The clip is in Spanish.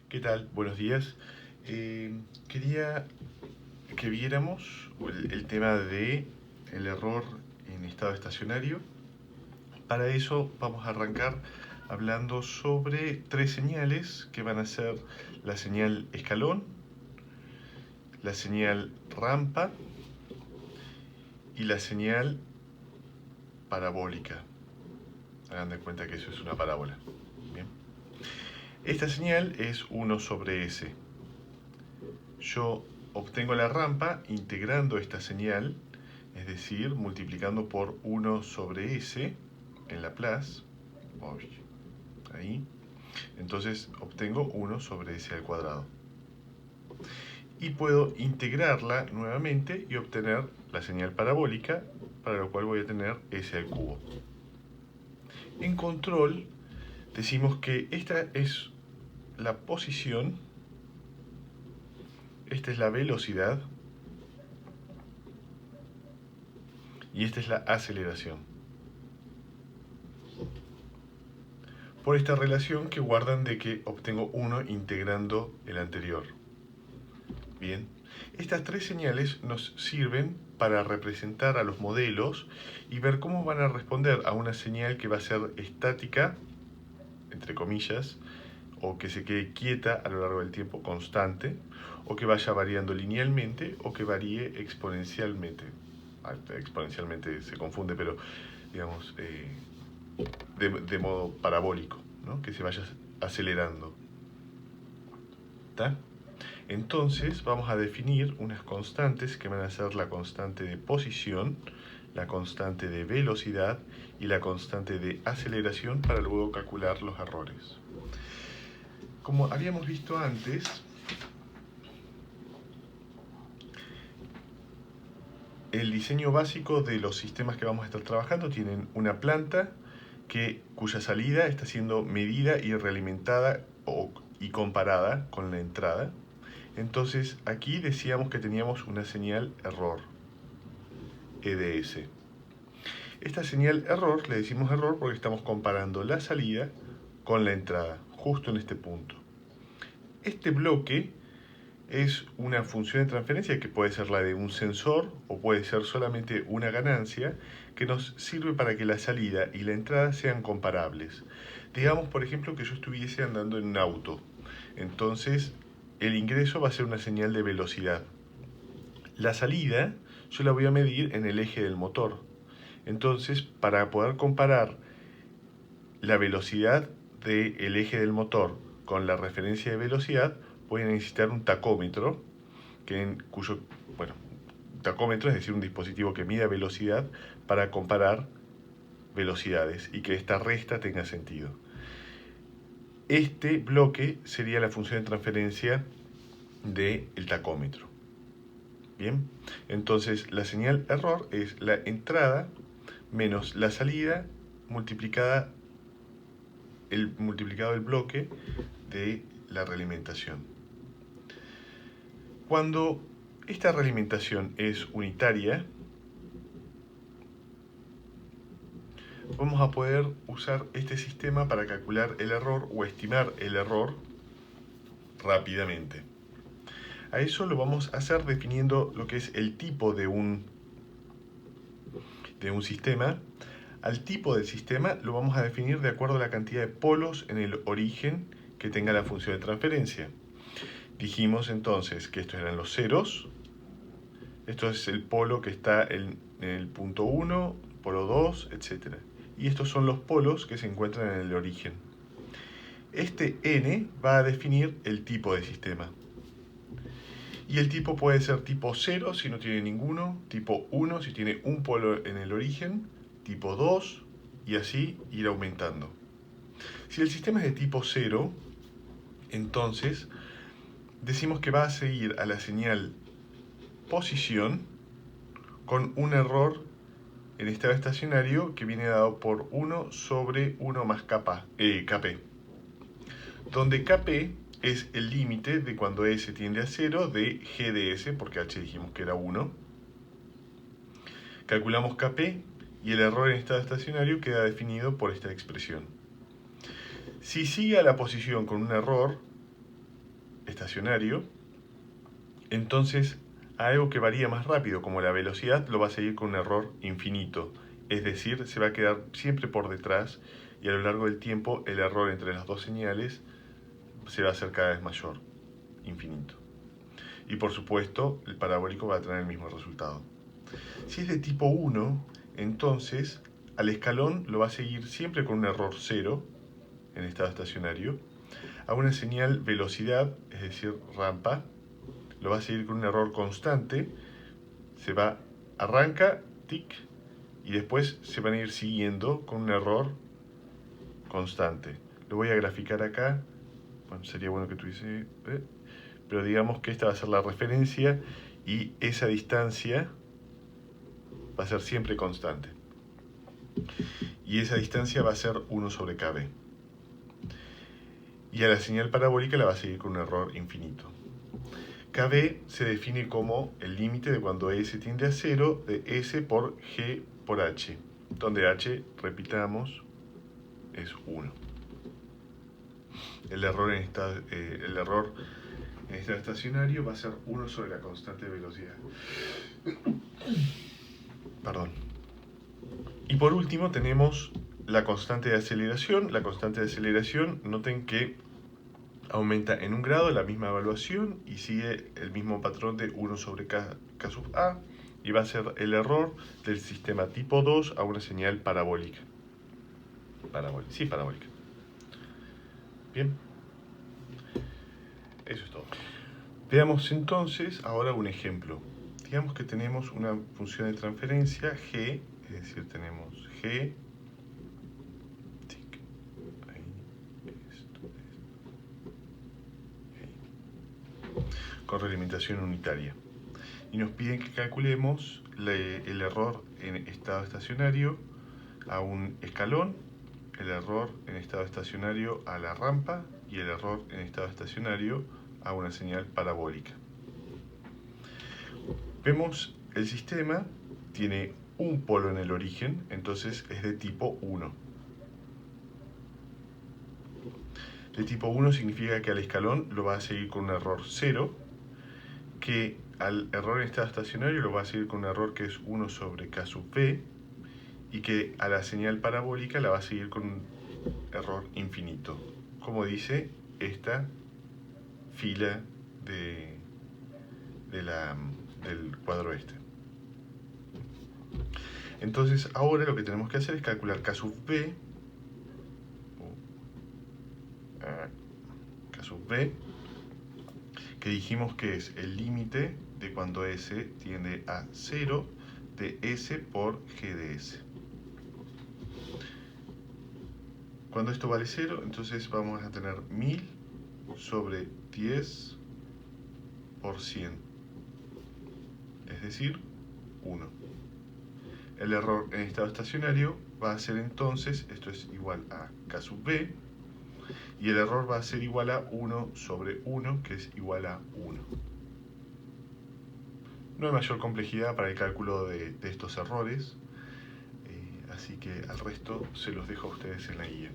¿Qué tal? Buenos días. Quería que viéramos el tema de el error en estado estacionario. Para eso vamos a arrancar hablando sobre tres señales que van a ser la señal escalón, la señal rampa y la señal parabólica. Hagan de cuenta que eso es una parábola. Bien. Esta señal es 1 sobre S. Yo obtengo la rampa integrando esta señal, es decir, multiplicando por 1 sobre S en Laplace, ahí, entonces obtengo 1 sobre S al cuadrado. Y puedo integrarla nuevamente y obtener la señal parabólica, para lo cual voy a tener S al cubo. En control decimos que esta es la posición, esta es la velocidad y esta es la aceleración. Por esta relación que guardan de que obtengo 1 integrando el anterior. Bien, estas tres señales nos sirven para representar a los modelos y ver cómo van a responder a una señal que va a ser estática, entre comillas, o que se quede quieta a lo largo del tiempo, constante, o que vaya variando linealmente, o que varíe exponencialmente. Exponencialmente se confunde, pero digamos, de modo parabólico, ¿no? Que se vaya acelerando. ¿Está? Entonces vamos a definir unas constantes que van a ser la constante de posición, la constante de velocidad y la constante de aceleración para luego calcular los errores. Como habíamos visto antes, el diseño básico de los sistemas que vamos a estar trabajando tienen una planta cuya salida está siendo medida y realimentada y comparada con la entrada. Entonces aquí decíamos que teníamos una señal error, EDS. Esta señal error, le decimos error porque estamos comparando la salida con la entrada, justo en este punto. Este bloque es una función de transferencia que puede ser la de un sensor o puede ser solamente una ganancia que nos sirve para que la salida y la entrada sean comparables. Digamos, por ejemplo, que yo estuviese andando en un auto. Entonces, el ingreso va a ser una señal de velocidad. La salida yo la voy a medir en el eje del motor. Entonces, para poder comparar la velocidad del eje del motor con la referencia de velocidad, voy a necesitar un tacómetro, tacómetro es decir, un dispositivo que mida velocidad para comparar velocidades y que esta resta tenga sentido. Este bloque sería la función de transferencia del tacómetro. Bien, entonces la señal error es la entrada menos la salida multiplicado del bloque de la realimentación. Cuando esta realimentación es unitaria, vamos a poder usar este sistema para calcular el error o estimar el error rápidamente. A eso lo vamos a hacer definiendo lo que es el tipo de un sistema. Al tipo del sistema lo vamos a definir de acuerdo a la cantidad de polos en el origen que tenga la función de transferencia. Dijimos entonces que estos eran los ceros. Esto es el polo que está en el punto 1, polo 2, etc. Y estos son los polos que se encuentran en el origen. Este n va a definir el tipo de sistema. Y el tipo puede ser tipo 0 si no tiene ninguno, tipo 1 si tiene un polo en el origen, tipo 2 y así ir aumentando. Si el sistema es de tipo 0, entonces decimos que va a seguir a la señal posición con un error en estado estacionario que viene dado por 1 sobre 1 más Kp, donde Kp es el límite de cuando S tiende a 0 de G de S, porque H dijimos que era 1. Calculamos Kp y el error en estado estacionario queda definido por esta expresión. Si sigue a la posición con un error, estacionario, entonces algo que varía más rápido, como la velocidad, lo va a seguir con un error infinito. Es decir, se va a quedar siempre por detrás y a lo largo del tiempo el error entre las dos señales se va a hacer cada vez mayor, infinito. Y por supuesto, el parabólico va a tener el mismo resultado. Si es de tipo 1, entonces al escalón lo va a seguir siempre con un error 0 en estado estacionario. A una señal velocidad, es decir, rampa, lo va a seguir con un error constante. Arranca, tic, y después se van a ir siguiendo con un error constante. Lo voy a graficar acá. Bueno, sería bueno que tuviese... pero digamos que esta va a ser la referencia y esa distancia va a ser siempre constante. Y esa distancia va a ser 1 sobre kb. Y a la señal parabólica la va a seguir con un error infinito. kb se define como el límite de cuando s tiende a 0 de s por g por h, donde h, repitamos, es 1. El error en estado estacionario va a ser 1 sobre la constante de velocidad. Perdón. Y por último tenemos la constante de aceleración. La constante de aceleración, noten que aumenta en 1 grado la misma evaluación y sigue el mismo patrón de 1 sobre k sub a, y va a ser el error del sistema tipo 2 a una señal parabólica. Sí, parabólica. Bien. Eso es todo. Veamos entonces ahora un ejemplo. Digamos que tenemos una función de transferencia g, es decir, tenemos g, tic, ahí, con realimentación unitaria. Y nos piden que calculemos el error en estado estacionario a un escalón, el error en estado estacionario a la rampa y el error en estado estacionario a una señal parabólica. Vemos el sistema tiene un polo en el origen, entonces es de tipo 1. De tipo 1 significa que al escalón lo va a seguir con un error 0, que al error en estado estacionario lo va a seguir con un error que es 1 sobre k sub b, y que a la señal parabólica la va a seguir con un error infinito, como dice esta fila del cuadro este. Entonces ahora lo que tenemos que hacer es calcular k sub b, que dijimos que es el límite de cuando s tiende a 0 de s por g de s. Cuando esto vale 0, entonces vamos a tener 1000 sobre 10 por 100, es decir, 1. El error en estado estacionario va a ser entonces, esto es igual a k sub b, y el error va a ser igual a 1 sobre 1, que es igual a 1. No hay mayor complejidad para el cálculo de estos errores, así que al resto se los dejo a ustedes en la guía.